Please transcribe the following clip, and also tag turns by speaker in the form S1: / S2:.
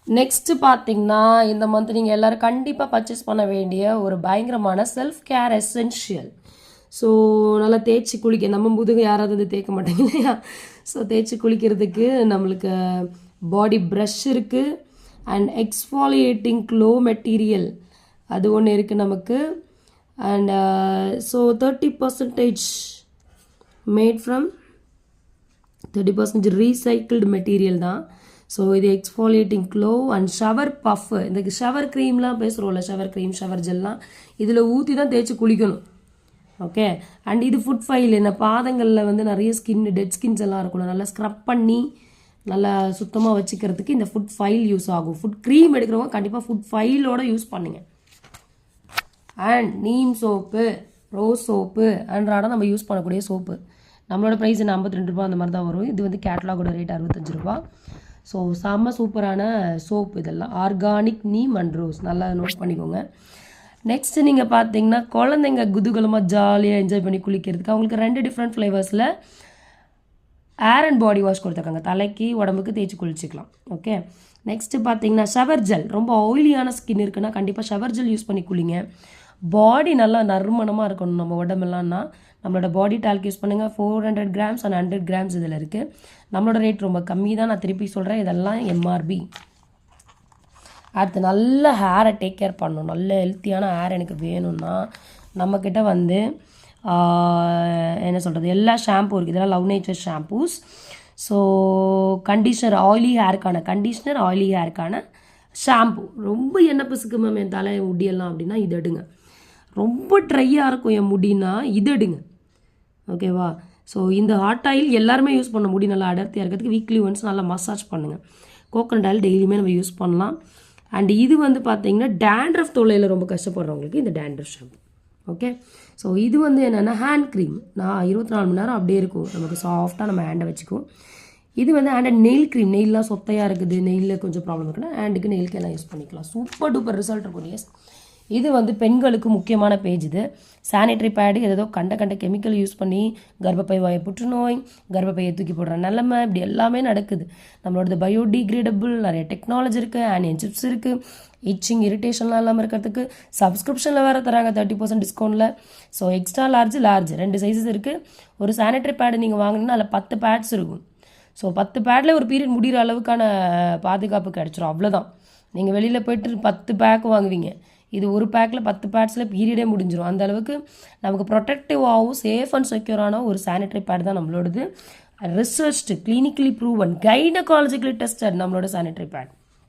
S1: Next பார்த்தீங்கன்னா இந்த month நீங்கள் எல்லோரும் கண்டிப்பாக பர்ச்சேஸ் பண்ண வேண்டிய ஒரு பயங்கரமான செல்ஃப் கேர் எசென்ஷியல். ஸோ நல்லா தேய்ச்சி குளிக்க நம்ம முதுகு யாராவது வந்து தேய்க்க மாட்டாங்க இல்லையா? ஸோ தேய்ச்சி குளிக்கிறதுக்கு நம்மளுக்கு பாடி ப்ரஷ் இருக்குது அண்ட் எக்ஸ்ஃபாலியேட்டிங் க்ளோ மெட்டீரியல் அது ஒன்று இருக்குது நமக்கு. And so 30% mat from 30% recycled material தான். ஸோ இது எக்ஸ்ஃபாலியேட்டிங் க்ளோ அண்ட் ஷவர் பஃப். இந்த ஷவர் க்ரீம்லாம் பேசுகிறோம்ல, ஷவர் க்ரீம் ஷவர் ஜெல்லாம் இதில் ஊற்றி தான் தேய்ச்சி குளிக்கணும். ஓகே. அண்ட் இது ஃபுட் ஃபைல். இந்த பாதங்களில் வந்து நிறைய டெட் ஸ்கின்ஸ் எல்லாம் இருக்கணும், நல்லா ஸ்க்ரப் பண்ணி நல்லா சுத்தமாக வச்சுக்கிறதுக்கு இந்த ஃபுட் ஃபைல் யூஸ் ஆகும். ஃபுட் க்ரீம் எடுக்கிறவங்க கண்டிப்பாக ஃபுட் ஃபைலோடு யூஸ் பண்ணுங்க. And neem soap, rose soap அன்றாடம் நம்ம யூஸ் பண்ணக்கூடிய சோப்பு. நம்மளோட ப்ரைஸ் 52 ரூபா அந்த மாதிரி தான் வரும். இது வந்து கேட்லாகோட ரேட் 65 ரூபா. ஸோ செம்ம சூப்பரான சோப் இதெல்லாம். ஆர்கானிக் நீம் அண்ட் ரோஸ், நல்லா நோட் பண்ணிக்கோங்க. நெக்ஸ்ட்டு நீங்கள் பார்த்தீங்கன்னா குழந்தைங்க குதூகலமாக ஜாலியாக என்ஜாய் பண்ணி குளிக்கிறதுக்கு அவங்களுக்கு 2 டிஃப்ரெண்ட் ஃப்ளேவர்ஸில் ஏர் அண்ட் பாடி வாஷ் கொடுத்துருக்காங்க. தலைக்கு உடம்புக்கு தேய்ச்சி குளிச்சிக்கலாம். ஓகே. நெக்ஸ்ட்டு பார்த்தீங்கன்னா ஷவர் ஜெல். ரொம்ப ஆயிலியான ஸ்கின் இருக்குன்னா கண்டிப்பாக ஷவர் ஜெல் யூஸ் பண்ணி குளிங்க. பாடி நல்லா நறுமணமாக இருக்கணும் நம்ம உடம்பெல்லாம்னா நம்மளோட பாடி டால்க் யூஸ் பண்ணுங்கள். 400 கிராம்ஸ் அண்ட் 100 கிராம்ஸ் இதில் இருக்குது. நம்மளோட ரேட் ரொம்ப கம்மி தான், நான் திருப்பி சொல்கிறேன். இதெல்லாம் எம்ஆர்பி. அடுத்து நல்ல ஹேரை டேக் கேர் பண்ணணும். நல்ல ஹெல்த்தியான ஹேர் எனக்கு வேணும்னா நம்மக்கிட்ட வந்து என்ன சொல்கிறது, எல்லா ஷாம்பூ இருக்குது. இதெல்லாம் love nature shampoos. So conditioner, oily ஹேருக்கான ஷாம்பூ. ரொம்ப எண்ணெய் பிசுக்கு மேம் என் தலை முடியெல்லாம் அப்படின்னா இது எடுங்க. ரொம்ப ட்ரையாக இருக்கும் என் முடினா இது எடுங்க. ஓகேவா? ஸோ இந்த ஹாட் ஆயில் எல்லாருமே யூஸ் பண்ண முடி நல்லா அடர்த்தியாக இருக்கிறதுக்கு வீக்லி ஒன்ஸ் நல்லா மசாஜ் பண்ணுங்கள். கோகோனட் ஆயில் டெய்லியுமே நம்ம யூஸ் பண்ணலாம். அண்ட் இது வந்து பார்த்தீங்கன்னா டேண்ட்ரஃப் தொல்லையில் ரொம்ப கஷ்டப்படுறவங்களுக்கு இந்த டேண்ட்ரஃப் ஷாம்பு. ஓகே. ஸோ இது வந்து என்னென்னா ஹேண்ட் க்ரீம். நான் 24 மணி நேரம் அப்படியே இருக்கும், நமக்கு சாஃப்டாக நம்ம ஹேண்டை வச்சுக்குவோம். இது வந்து ஹேண்ட் அண்ட் நெயில் க்ரீம். நெயிலாம் சொத்தையாக இருக்குது, நெயிலில் கொஞ்சம் ப்ராப்ளம் இருக்குன்னா ஹேண்டுக்கு நெயிலுக்கு எல்லாம் யூஸ் பண்ணிக்கலாம். சூப்பர் டூப்பர் ரிசல்ட் இருக்கும். எஸ், இது வந்து பெண்களுக்கு முக்கியமான பேஜ். இது சானிட்டரி பேடு ஏதோ கண்ட கெமிக்கல் யூஸ் பண்ணி கர்ப்பப்பை வாயை புற்றுநோய், கர்ப்பப்பையை தூக்கி போடுற நிலைமை, இப்படி எல்லாமே நடக்குது. நம்மளோட பயோடிகிரேடபிள் நிறைய டெக்னாலஜி இருக்குது, ஆனியன் சிப்ஸ் இருக்குது, இச்சிங் இரிட்டேஷன்லாம் இல்லாமல் இருக்கிறதுக்கு சப்ஸ்கிரிப்ஷனில் வேறு தராங்க 30% டிஸ்கவுண்ட்டில். ஸோ எக்ஸ்ட்ரா லார்ஜ் 2 சைஸஸ் இருக்குது. ஒரு சானிட்டரி பேடு நீங்கள் வாங்கினீங்கன்னா அதில் 10 பேட்ஸ் இருக்கும். ஸோ 10 பேடில் ஒரு பீரியட் முடிகிற அளவுக்கான பாதுகாப்பு கிடச்சிரும். அவ்வளோதான். நீங்கள் வெளியில் போய்ட்டு 10 பேக் வாங்குவீங்க, இது ஒரு பேக்கில் 10 பேட்ஸில் பீரியடே முடிஞ்சிடும். அந்த அளவுக்கு நமக்கு ப்ரொடெக்டிவாகவும் சேஃப் அண்ட் செக்யூரான ஒரு சானிட்டரி பேட் தான் நம்மளோடது. ரிசர்ச்டு, கிளினிக்கலி ப்ரூவன், கைனகாலஜிக்கலி டெஸ்டட் நம்மளோட சானிட்டரி பேட்.